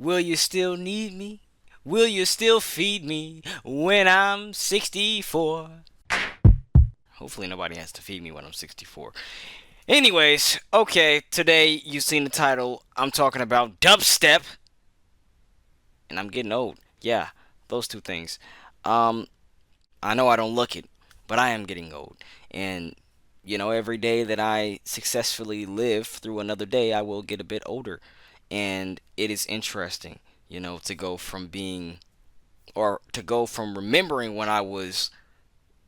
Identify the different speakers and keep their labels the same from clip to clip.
Speaker 1: Will you still need me? Will you still feed me when I'm 64? Hopefully nobody has to feed me when I'm 64. Anyways, okay, today you've seen the title. I'm talking about dubstep, and I'm getting old. Yeah, those two things. Um, I know I don't look it, but I am getting old. And, every day that I successfully live through another day, I will get a bit older. And it is interesting, to go from being, or to go from remembering when I was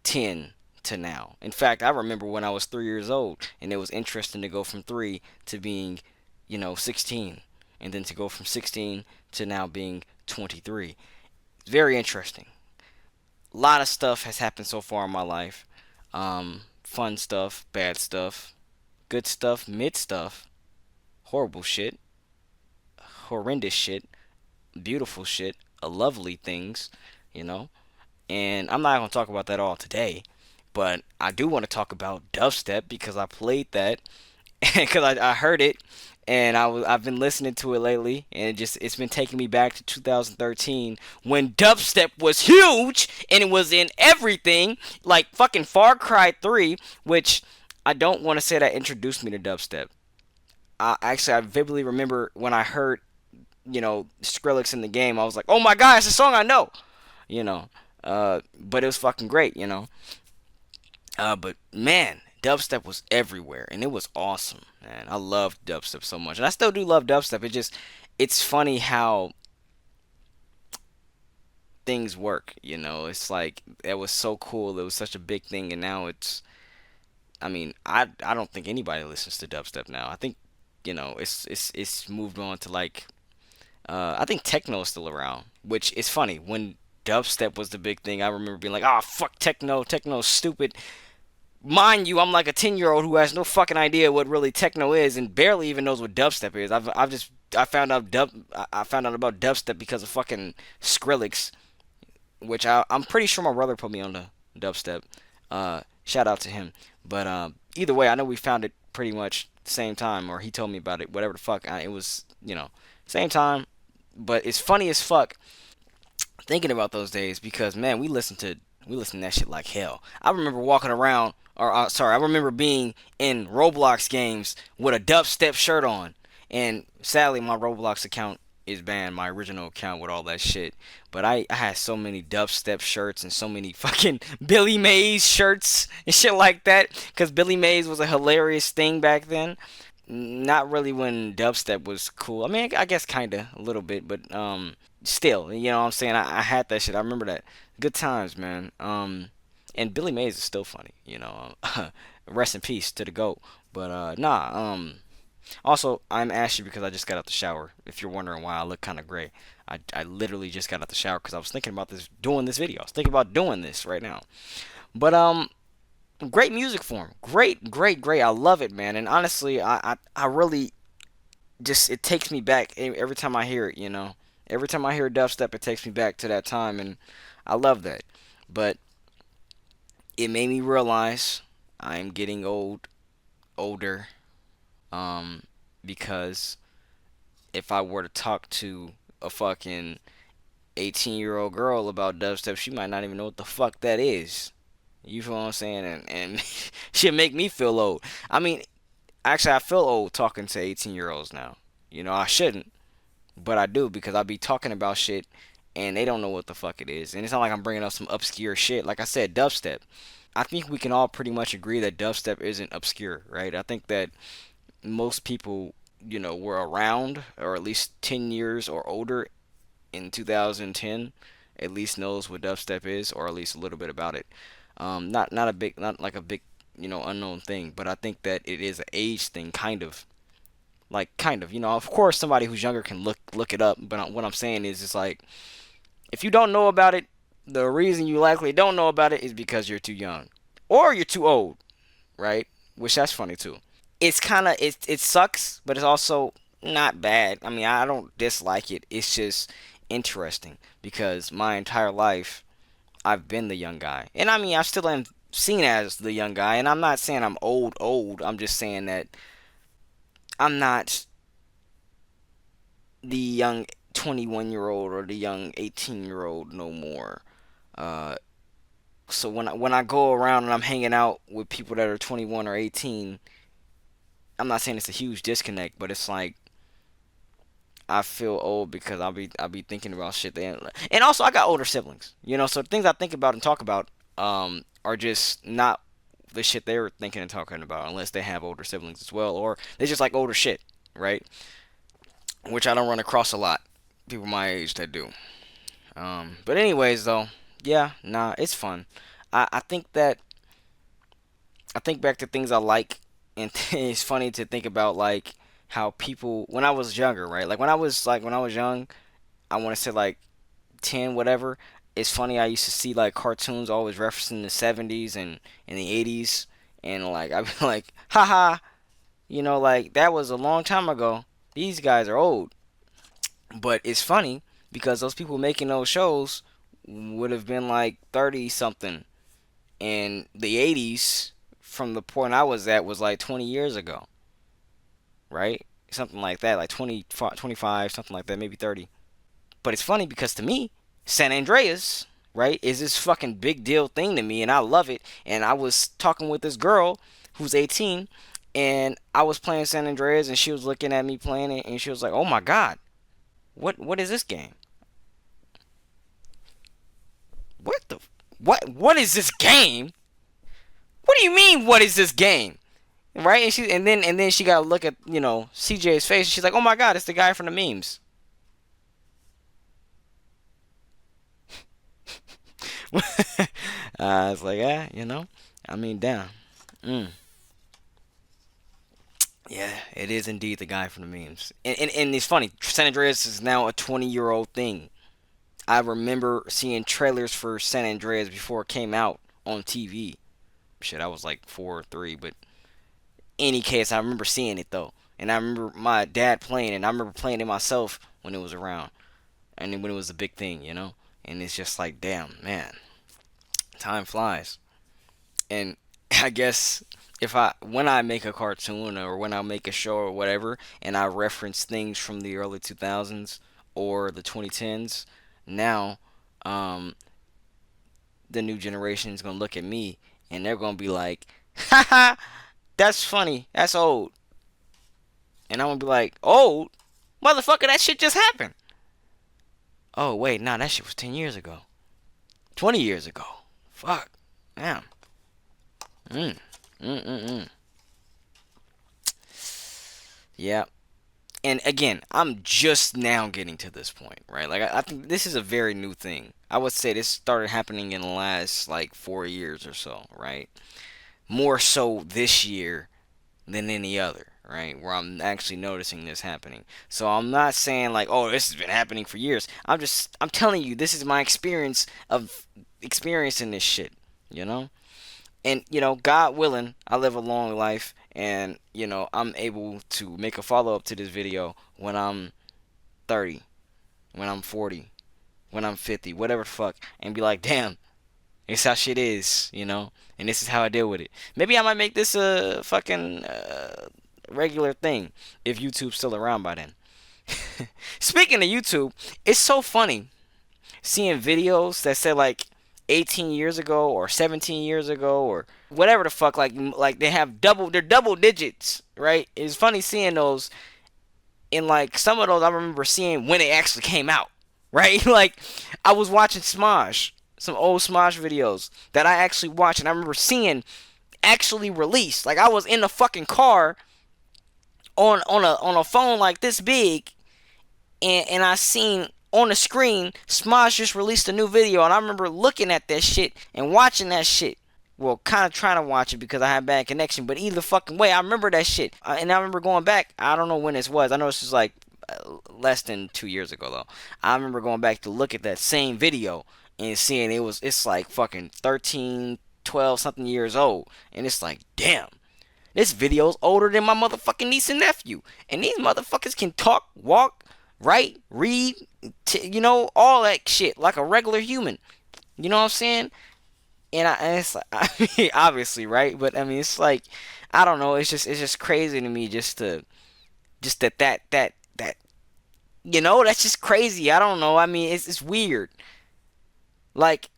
Speaker 1: 10 to now. In fact, I remember when I was 3 years old, and it was interesting to go from 3 to being, 16, and then to go from 16 to now being 23. It's very interesting. A lot of stuff has happened so far in my life. Fun stuff, bad stuff, good stuff, mid stuff, horrible shit, horrendous shit, beautiful shit, lovely things, you know. And I'm not gonna talk about that all today, but I do want to talk about dubstep because I played that because I heard it and I've been listening to it lately and it's been taking me back to 2013 when dubstep was huge and it was in everything like fucking Far Cry 3, which I don't want to say that introduced me to dubstep. I vividly remember when I heard Skrillex in the game. I was like, oh my god, it's a song I know, you know. But it was fucking great, but man, dubstep was everywhere, and it was awesome. Man, I loved dubstep so much, and I still do love dubstep. It's funny how things work. It's like it was so cool. It was such a big thing, and now it's. I mean, I don't think anybody listens to dubstep now. I think it's moved on to like I think techno is still around, which is funny. When dubstep was the big thing, I remember being like, "Ah, oh, fuck techno. Techno's stupid." Mind you, I'm like a 10-year-old who has no fucking idea what really techno is and barely even knows what dubstep is. I found out I found out about dubstep because of fucking Skrillex, which I'm pretty sure my brother put me on the dubstep. Shout out to him. But either way, I know we found it pretty much the same time, or he told me about it. Whatever the fuck, it was same time. But it's funny as fuck thinking about those days because man, we listened to that shit like hell. I remember walking around, or sorry, I remember being in Roblox games with a dubstep shirt on, and sadly my Roblox account is banned, my original account with all that shit. But I had so many dubstep shirts and so many fucking Billy Mays shirts and shit like that, because Billy Mays was a hilarious thing back then. Not really when dubstep was cool. I mean, I guess kinda a little bit, but still, you know what I'm saying? I had that shit. I remember that. Good times, man. And Billy Mays is still funny, Rest in peace to the goat. But nah. Also, I'm ashy because I just got out the shower. If you're wondering why I look kind of gray, I literally just got out the shower because I was thinking about doing this video. I was thinking about doing this right now. But great music form. Great, great, great. I love it, man. And honestly, I really just it takes me back every time I hear it. Every time I hear dubstep, it takes me back to that time, and I love that. But it made me realize I am getting older, um, because if I were to talk to a fucking 18-year-old girl about dubstep, she might not even know what the fuck that is. You feel what I'm saying? And she'll make me feel old. I mean, actually, I feel old talking to 18-year-olds now. I shouldn't, but I do because I be talking about shit and they don't know what the fuck it is. And it's not like I'm bringing up some obscure shit. Like I said, dubstep. I think we can all pretty much agree that dubstep isn't obscure, right? I think that most people, were around or at least 10 years or older in 2010 at least knows what dubstep is or at least a little bit about it. Not like a big, unknown thing, but I think that it is an age thing, kind of. Like kind of, of course somebody who's younger can look it up, but what I'm saying is it's like if you don't know about it, the reason you likely don't know about it is because you're too young or you're too old, right? Which that's funny too. It's kind of it sucks, but it's also not bad. I mean, I don't dislike it. It's just interesting because my entire life I've been the young guy. And I mean, I still am seen as the young guy, and I'm not saying I'm old. I'm just saying that I'm not the young 21-year-old or the young 18-year-old no more. Uh, so when I go around and I'm hanging out with people that are 21 or 18, I'm not saying it's a huge disconnect, but it's like I feel old because I'll be thinking about shit. And also I got older siblings, so the things I think about and talk about are just not the shit they're thinking and talking about unless they have older siblings as well, or they just like older shit, right? Which I don't run across a lot. People my age that do. But anyways, though, yeah, nah, it's fun. I think that I think back to things I like, and it's funny to think about like how people when I was younger, right? Like when I was young, I want to say like 10, whatever. It's funny. I used to see like cartoons always referencing the 70s and the 80s, and like I'd be like, haha, like that was a long time ago. These guys are old. But it's funny because those people making those shows would have been like 30 something. And the 80s, from the point I was at, was like 20 years ago, right? Something like that, like 25, something like that, maybe 30. But it's funny because to me, San Andreas, right, is this fucking big deal thing to me, and I love it. And I was talking with this girl who's 18, and I was playing San Andreas, and she was looking at me playing it, and she was like, "Oh my god, what is this game? What the what is this game? What do you mean? What is this game?" Right? And then she got to look at CJ's face. And she's like, "Oh my god, it's the guy from the memes." It's like, I mean, damn. Mm. Yeah, it is indeed the guy from the memes. And it's funny. San Andreas is now a 20-year-old thing. I remember seeing trailers for San Andreas before it came out on TV. Shit, I was like 4 or 3, but any case, I remember seeing it though, and I remember my dad playing it. And I remember playing it myself when it was around, and then when it was a big thing. And it's just like, damn, man, time flies. And I guess if when I make a cartoon or when I make a show or whatever, and I reference things from the early 2000s or the 2010s, now, um, the new generation is gonna look at me and they're gonna be like, haha, that's funny, that's old. And I'm gonna be like, old? Motherfucker, that shit just happened. Oh, wait, nah, that shit was 10 years ago. 20 years ago. Fuck. Damn. Mm. Mm-mm-mm. Yeah. And again, I'm just now getting to this point, right? Like, I think this is a very new thing. I would say this started happening in the last, like, 4 years or so, right? More so this year than any other, right? Where I'm actually noticing this happening. So I'm not saying like, oh, this has been happening for years. I'm telling you, this is my experience of experiencing this shit, you know? And God willing, I live a long life, and I'm able to make a follow up to this video when I'm 30, when I'm 40, when I'm 50, whatever the fuck, and be like, damn, it's how shit is. And this is how I deal with it. Maybe I might make this a fucking regular thing if YouTube's still around by then. Speaking of YouTube, it's so funny seeing videos that say like 18 years ago or 17 years ago or whatever the fuck, like they're double digits, right? It's funny seeing those, and like some of those I remember seeing when they actually came out, right? Like I was watching Smosh, some old Smosh videos that I actually watched, and I remember seeing actually released. Like I was in the fucking car on a phone like this big, and I seen on the screen Smosh just released a new video, and I remember looking at that shit and watching that shit. Well, kind of trying to watch it because I had bad connection, but either fucking way, I remember that shit. And I remember going back. I don't know when this was. I know this was like less than 2 years ago though. I remember going back to look at that same video and seeing it's like fucking 13, 12 something years old, and it's like, damn. This video's older than my motherfucking niece and nephew. And these motherfuckers can talk, walk, write, read, all that shit like a regular human. You know what I'm saying? And it's like, I mean, obviously, right? But I mean, it's like, I don't know. It's just crazy to me just that You know, that's just crazy. I don't know. I mean, it's weird. Like,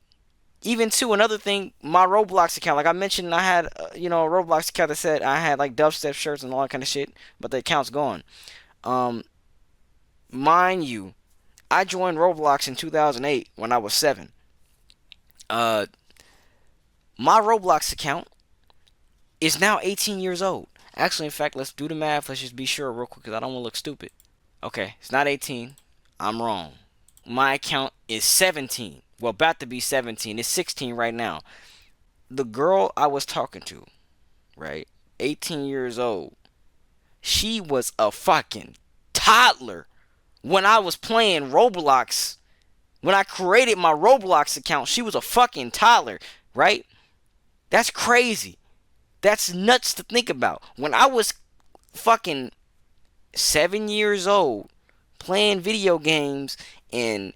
Speaker 1: even too, another thing, my Roblox account, like I mentioned, I had, a Roblox account that said I had like dubstep shirts and all that kind of shit, but the account's gone. Um, Mind you, I joined Roblox in 2008 when I was 7. Uh, my Roblox account is now 18 years old. Actually, in fact, let's do the math. Let's just be sure real quick because I don't want to look stupid. Okay, it's not 18. I'm wrong. My account is 17. Well, about to be 17. It's 16 right now. The girl I was talking to, right? 18 years old. She was a fucking toddler when I was playing Roblox. When I created my Roblox account, she was a fucking toddler, right? That's crazy. That's nuts to think about. When I was fucking 7 years old, playing video games and,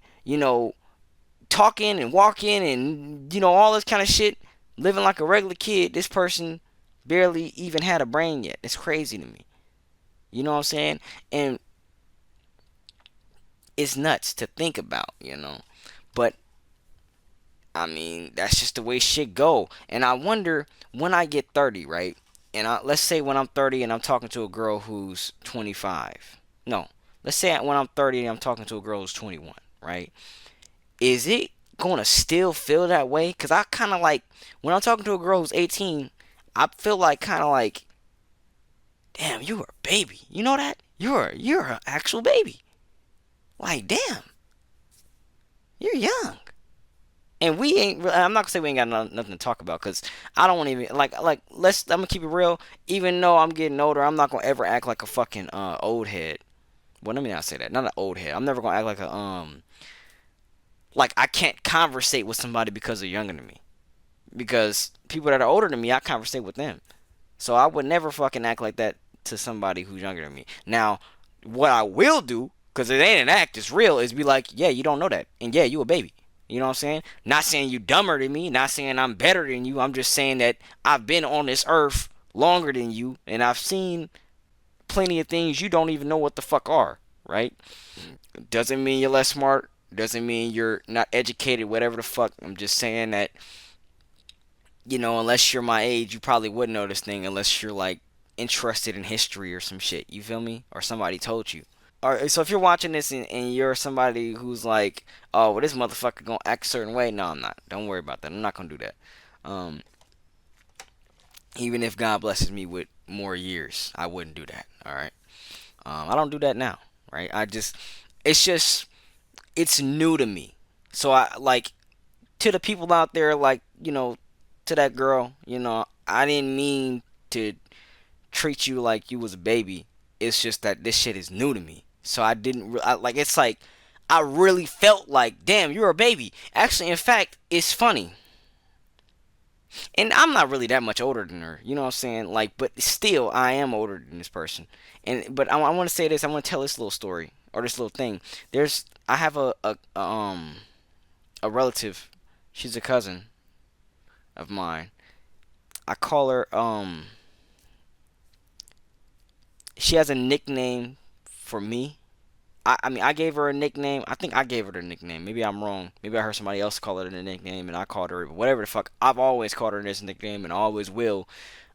Speaker 1: talking and walking and, all this kind of shit, living like a regular kid, this person barely even had a brain yet. It's crazy to me. You know what I'm saying? And it's nuts to think about. But I mean, that's just the way shit go. And I wonder when I get 30, right? And let's say when I'm 30 and I'm talking to a girl who's 25. No, let's say when I'm 30 and I'm talking to a girl who's 21, right? Is it gonna still feel that way? Cause I kind of like when I'm talking to a girl who's 18, I feel like kind of like, damn, you're a baby. You know that? You're an actual baby. Like, damn, you're young. And we ain't. I'm not gonna say we ain't got nothing to talk about because I don't want to even like. Let's. I'm gonna keep it real. Even though I'm getting older, I'm not gonna ever act like a fucking old head. Well, let me not say that. Not an old head. I'm never gonna act like a like I can't conversate with somebody because they're younger than me. Because people that are older than me, I conversate with them. So I would never fucking act like that to somebody who's younger than me. Now, what I will do, because it ain't an act, it's real, is be like, yeah, you don't know that. And yeah, you a baby. You know what I'm saying? Not saying you dumber than me, not saying I'm better than you. I'm just saying that I've been on this earth longer than you, and I've seen plenty of things you don't even know what the fuck are, right? Doesn't mean you're less smart. Doesn't mean you're not educated, whatever the fuck. I'm just saying that, unless you're my age, you probably wouldn't know this thing unless you're like interested in history or some shit. You feel me? Or somebody told you. Alright, so if you're watching this and you're somebody who's like, oh, well, this motherfucker gonna act a certain way, no, I'm not. Don't worry about that. I'm not gonna do that. Um, Even if God blesses me with more years, I wouldn't do that. All right. I don't do that now. Right. It's just, it's new to me. So I like to the people out there, like to that girl, I didn't mean to treat you like you was a baby. It's just that this shit is new to me. So I didn't like. It's like I really felt like, damn, you're a baby. Actually, in fact, it's funny. And I'm not really that much older than her. You know what I'm saying? Like, but still, I am older than this person. But I want to say this. I want to tell this little story or this little thing. I have a relative. She's a cousin of mine. I call her She has a nickname for me. I mean, I gave her a nickname. I think I gave her the nickname. Maybe I'm wrong. Maybe I heard somebody else call it a nickname and I called her whatever the fuck. I've always called her this nickname and I always will.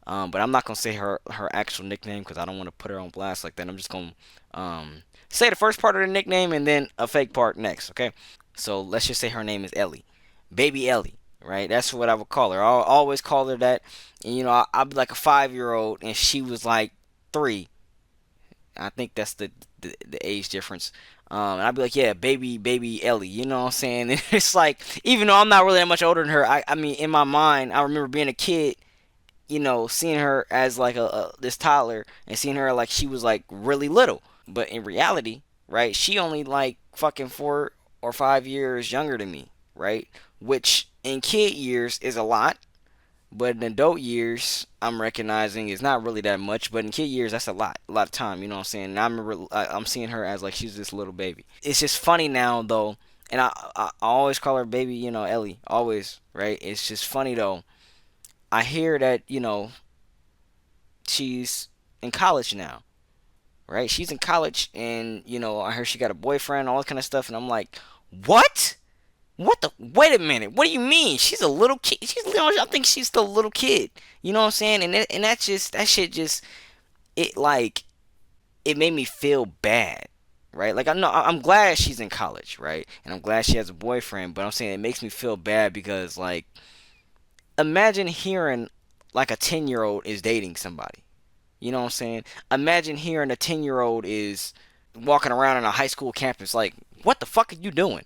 Speaker 1: But I'm not gonna say her actual nickname because I don't want to put her on blast like that. I'm just gonna say the first part of the nickname and then a fake part next. Okay. So let's just say her name is Ellie, baby Ellie. Right. That's what I would call her. I'll always call her that. And I'll be like a 5 year old and she was like 3. I think that's the age difference. And I'd be like, yeah, baby Ellie. You know what I'm saying? And it's like, even though I'm not really that much older than her, I mean, in my mind, I remember being a kid, seeing her as like this toddler and seeing her like she was like really little. But in reality, right, she only like fucking 4 or 5 years younger than me, right? Which in kid years is a lot, but in adult years, I'm recognizing it's not really that much. But in kid years, that's a lot of time. You know what I'm saying? And I remember I'm seeing her as like she's this little baby. It's just funny now though, and I always call her baby, Ellie, always, right? It's just funny though. I hear that she's in college now, right? She's in college, and I heard she got a boyfriend, all that kind of stuff, and I'm like, what? What the? Wait a minute. What do you mean? She's a little kid. I think she's still a little kid. You know what I'm saying? And that shit just it like it made me feel bad, right? Like I'm glad she's in college, right? And I'm glad she has a boyfriend, but I'm saying it makes me feel bad because like imagine hearing like a 10-year-old is dating somebody. You know what I'm saying? Imagine hearing a 10-year-old is walking around on a high school campus like, "What the fuck are you doing?"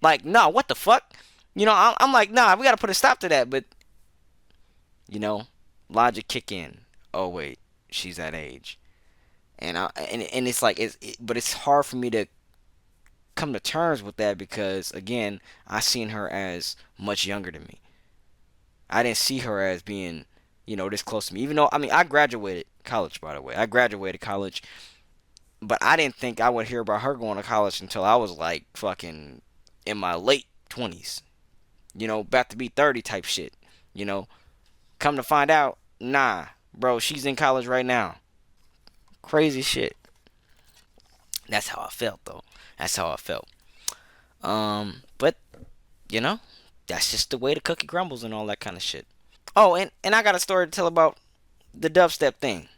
Speaker 1: Like, "Nah, what the fuck?" I'm like, "Nah, we got to put a stop to that." But, you know, logic kick in. Oh wait, she's that age. And it's like but it's hard for me to come to terms with that because again, I seen her as much younger than me. I didn't see her as being, this close to me. Even though I mean, I graduated college by the way. I graduated college, but I didn't think I would hear about her going to college until I was like fucking in my late 20s. About to be 30 type shit. You know, come to find out, nah, bro, she's in college right now. Crazy shit. That's how I felt though. That's how I felt. But you know, that's just the way the cookie crumbles and all that kind of shit. Oh, and I got a story to tell about the dubstep thing.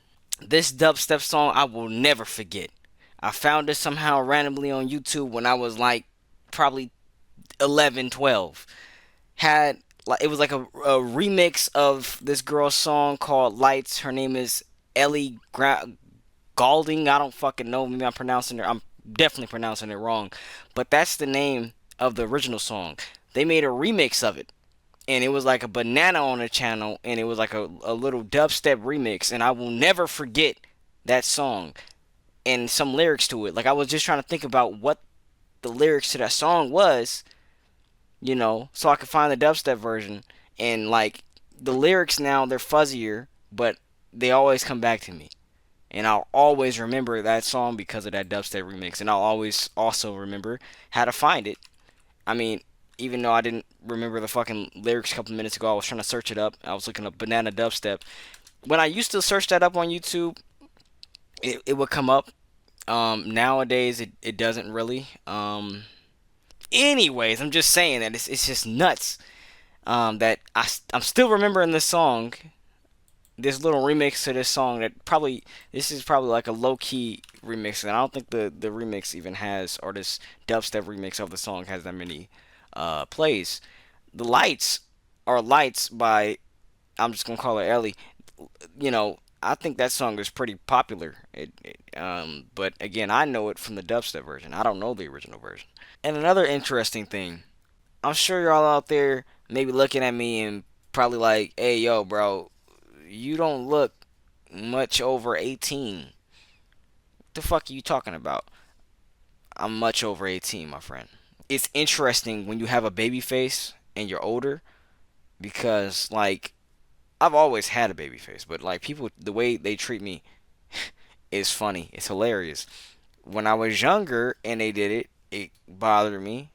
Speaker 1: This dubstep song I will never forget. I found it somehow randomly on YouTube when I was like probably 11, 12. Had like it was like a remix of this girl's song called Lights. Her name is Ellie Goulding. I don't fucking know. Maybe I'm definitely pronouncing it wrong, but that's the name of the original song. They made a remix of it, and it was like a banana on the channel, and it was like a little dubstep remix, and I will never forget that song and some lyrics to it. Like I was just trying to think about what the lyrics to that song was, so I could find the dubstep version, and like the lyrics now they're fuzzier, but they always come back to me. And I'll always remember that song because of that dubstep remix, and I'll always also remember how to find it. I mean, even though I didn't remember the fucking lyrics a couple minutes ago, I was trying to search it up. I was looking up banana dubstep. When I used to search that up on YouTube, it would come up. Nowadays, it doesn't really. Anyways, I'm just saying that it's just nuts. That I'm still remembering this song, this little remix to this song. This is probably like a low key remix, and I don't think the remix even has, or this dubstep remix of the song has that many plays. The Lights are Lights by, I'm just gonna call her Ellie. I think that song is pretty popular. But again, I know it from the dubstep version. I don't know the original version. And another interesting thing, I'm sure y'all out there maybe looking at me and probably like, "Hey, yo, bro, you don't look much over 18. What the fuck are you talking about?" I'm much over 18, my friend. It's interesting when you have a baby face and you're older because like I've always had a baby face, but like people, the way they treat me is funny. It's hilarious. When I was younger and they did it, it bothered me.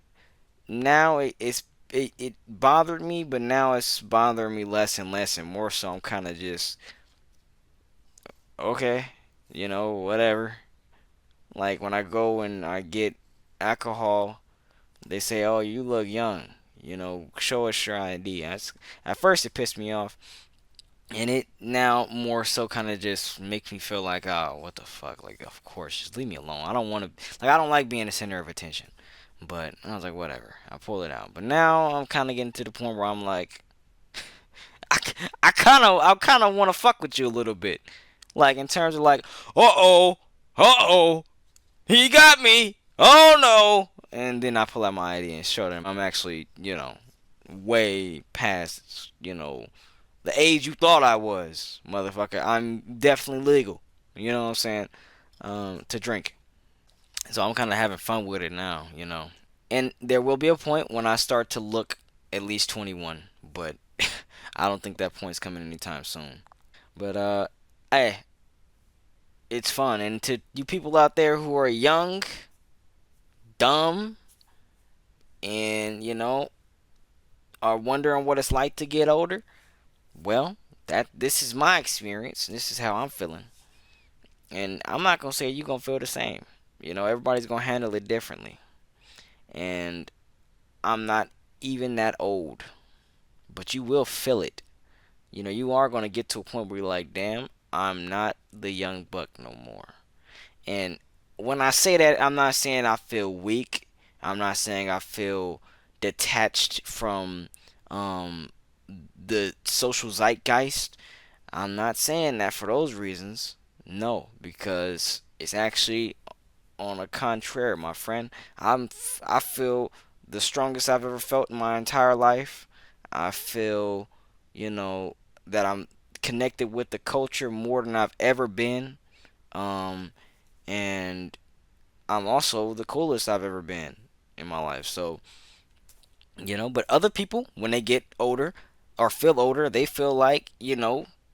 Speaker 1: Now it bothered me, but now it's bothering me less and less and more. So I'm kind of just okay, whatever. Like when I go and I get alcohol, they say, "Oh, you look young. Show us your ID." At first it pissed me off, and it now more so kind of just makes me feel like, oh, what the fuck? Like, of course, just leave me alone. I don't want to, like, I don't like being the center of attention. But I was like, whatever. I pulled it out. But now I'm kind of getting to the point where I'm like, I, I kind of want to fuck with you a little bit. Like, in terms of like, uh oh, he got me. Oh no. And then I pull out my ID and show them I'm actually, way past, the age you thought I was, motherfucker. I'm definitely legal. You know what I'm saying? To drink. So I'm kind of having fun with it now. And there will be a point when I start to look at least 21, but I don't think that point's coming anytime soon. But hey, it's fun. And to you people out there who are young, dumb, and are wondering what it's like to get older, well, that this is my experience. This is how I'm feeling. And I'm not gonna say you're gonna feel the same. Everybody's gonna handle it differently. And I'm not even that old, but you will feel it. You are gonna get to a point where you're like, damn, I'm not the young buck no more. And when I say that, I'm not saying I feel weak. I'm not saying I feel detached from um, the social zeitgeist. I'm not saying that for those reasons. No, because it's actually on the contrary, my friend. I feel the strongest I've ever felt in my entire life. I feel, you know, that I'm connected with the culture more than I've ever been. Um, and I'm also the coolest I've ever been in my life. So, but other people, when they get older or feel older, they feel like,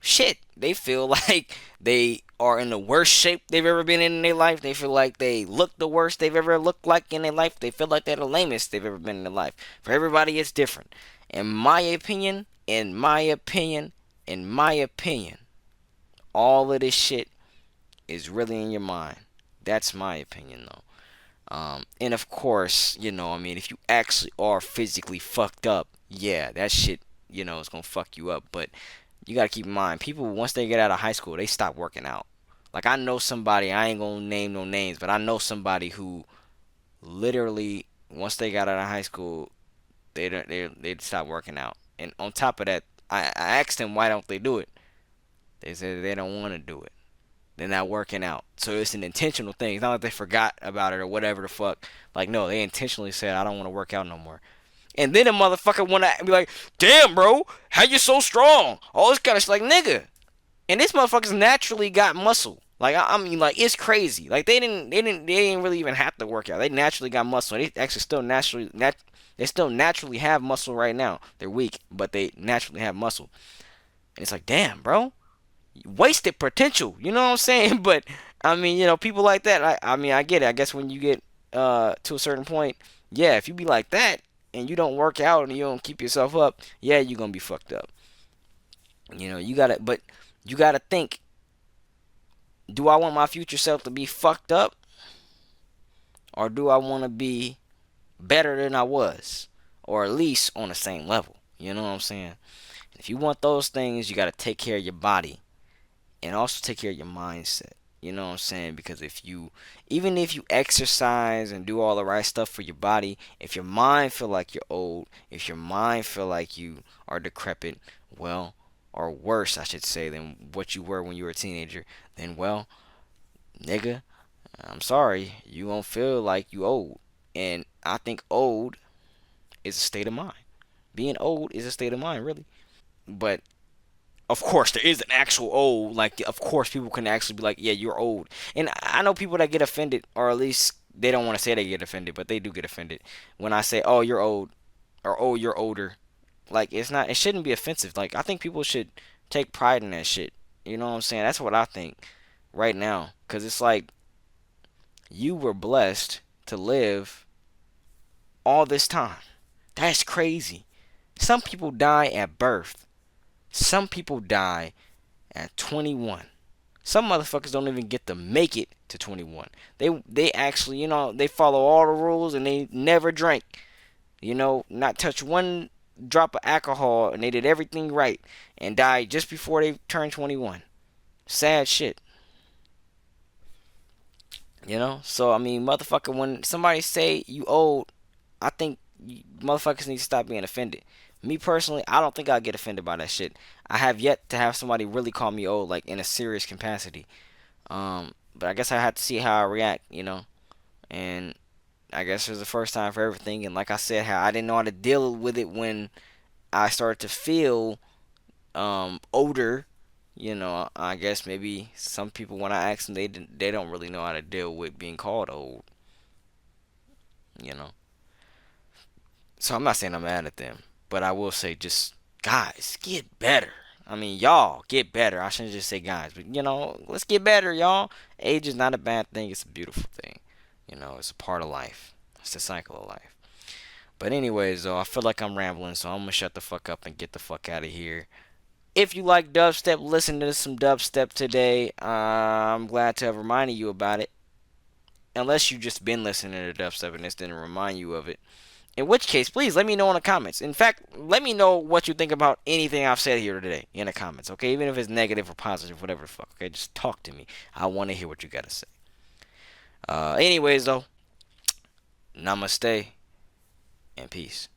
Speaker 1: shit. They feel like they are in the worst shape they've ever been in their life. They feel like they look the worst they've ever looked like in their life. They feel like they're the lamest they've ever been in their life. For everybody, it's different. In my opinion, all of this shit is really in your mind. That's my opinion, though. And of course, I mean, if you actually are physically fucked up, yeah, that shit, is gonna fuck you up. But you gotta keep in mind, people once they get out of high school, they stop working out. Like I know somebody, I ain't gonna name no names, but I know somebody who literally once they got out of high school, they stop working out. And on top of that, I asked them why don't they do it. They said they don't want to do it. They're not working out. So it's an intentional thing. It's not like they forgot about it or whatever the fuck. Like, no, they intentionally said, I don't want to work out no more. And then a motherfucker want to be like, damn, bro, how you so strong? All this kind of shit. Like, nigga. And this motherfucker's naturally got muscle. Like, I mean, like, it's crazy. Like, they didn't really even have to work out. They naturally got muscle. They actually still they still naturally have muscle right now. They're weak, but they naturally have muscle. And it's like, damn, bro, wasted potential. You know what I'm saying? But I mean, people like that. I mean, I get it. I guess when you get to a certain point, yeah, if you be like that and you don't work out and you don't keep yourself up, yeah, you're gonna be fucked up. But you gotta think. Do I want my future self to be fucked up, or do I want to be better than I was, or at least on the same level? You know what I'm saying? If you want those things, you gotta take care of your body and also take care of your mindset. You know what I'm saying? Because even if you exercise and do all the right stuff for your body, if your mind feel like you're old, if your mind feel like you are decrepit, well, or worse, I should say, than what you were when you were a teenager, then well, nigga, I'm sorry, you won't feel like you old. And I think old is a state of mind. Being old is a state of mind, really. But of course there is an actual old, like of course people can actually be like, yeah, you're old. And I know people that get offended, or at least they don't want to say they get offended, but they do get offended when I say, oh, you're old, or oh, you're older. Like, it shouldn't be offensive. Like, I think people should take pride in that shit. You know what I'm saying? That's what I think right now, because it's like you were blessed to live all this time. That's crazy. Some people die at birth. Some people die at 21. Some motherfuckers don't even get to make it to 21. They actually, they follow all the rules and they never drank. Not touch one drop of alcohol, and they did everything right and died just before they turned 21. Sad shit. So I mean, motherfucker, when somebody say you old, I think motherfuckers need to stop being offended. Me personally, I don't think I'll get offended by that shit. I have yet to have somebody really call me old, like in a serious capacity. But I guess I have to see how I react. And I guess it was the first time for everything. And like I said, how I didn't know how to deal with it when I started to feel older. I guess maybe some people, when I ask them, they don't really know how to deal with being called old. You know. So I'm not saying I'm mad at them, but I will say, just guys, get better. I mean, y'all get better. I shouldn't just say guys, but let's get better, y'all. Age is not a bad thing. It's a beautiful thing. It's a part of life. It's the cycle of life. But anyways, though, I feel like I'm rambling, so I'm gonna shut the fuck up and get the fuck out of here. If you like dubstep, listen to some dubstep today. I'm glad to have reminded you about it. Unless you just been listening to dubstep and this didn't remind you of it. In which case, please let me know in the comments. In fact, let me know what you think about anything I've said here today in the comments, okay? Even if it's negative or positive, whatever the fuck, okay? Just talk to me. I want to hear what you got to say. Anyways, though, namaste and peace.